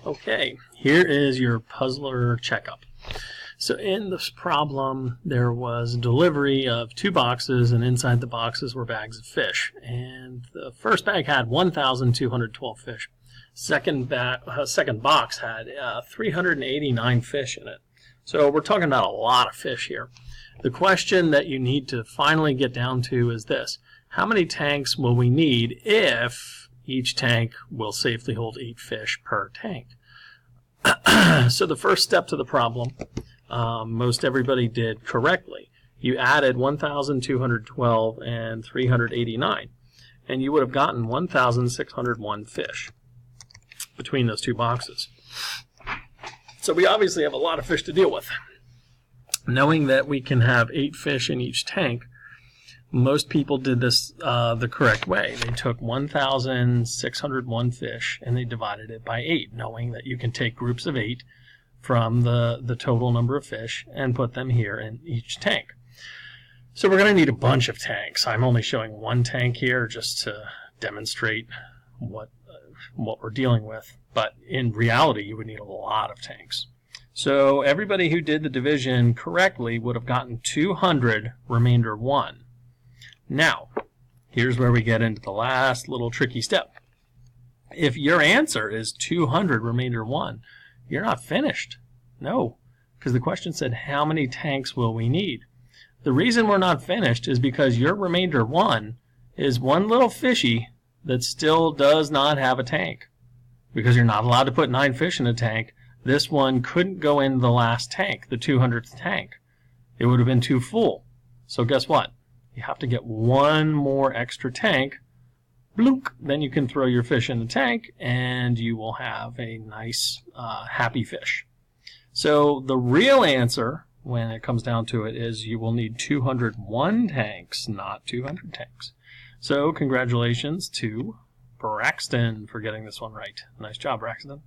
Okay, here is your puzzler checkup. So in this problem, there was delivery of 2 boxes, and inside the boxes were bags of fish. And the first bag had 1,212 fish. Second box had 389 fish in it. So we're talking about a lot of fish here. The question that you need to finally get down to is this: how many tanks will we need if each tank will safely hold 8 fish per tank? So the first step to the problem, most everybody did correctly. You added 1,212 and 389, and you would have gotten 1,601 fish between those 2 boxes. So we obviously have a lot of fish to deal with. Knowing that we can have 8 fish in each tank, most people did this the correct way. They took 1,601 fish and they divided it by 8, knowing that you can take groups of 8 from the total number of fish and put them here in each tank. So we're going to need a bunch of tanks. I'm only showing 1 tank here just to demonstrate what we're dealing with. But in reality, you would need a lot of tanks. So everybody who did the division correctly would have gotten 200 remainder 1. Now, here's where we get into the last little tricky step. If your answer is 200 remainder 1, you're not finished. No, because the question said, how many tanks will we need? The reason we're not finished is because your remainder 1 is one little fishy that still does not have a tank. Because you're not allowed to put 9 fish in a tank, this one couldn't go in the last tank, the 200th tank. It would have been too full. So guess what? You have to get 1 more extra tank. Bloop, then you can throw your fish in the tank and you will have a nice happy fish. So the real answer when it comes down to it is you will need 201 tanks, not 200 tanks. So congratulations to Braxton for getting this one right. Nice job, Braxton.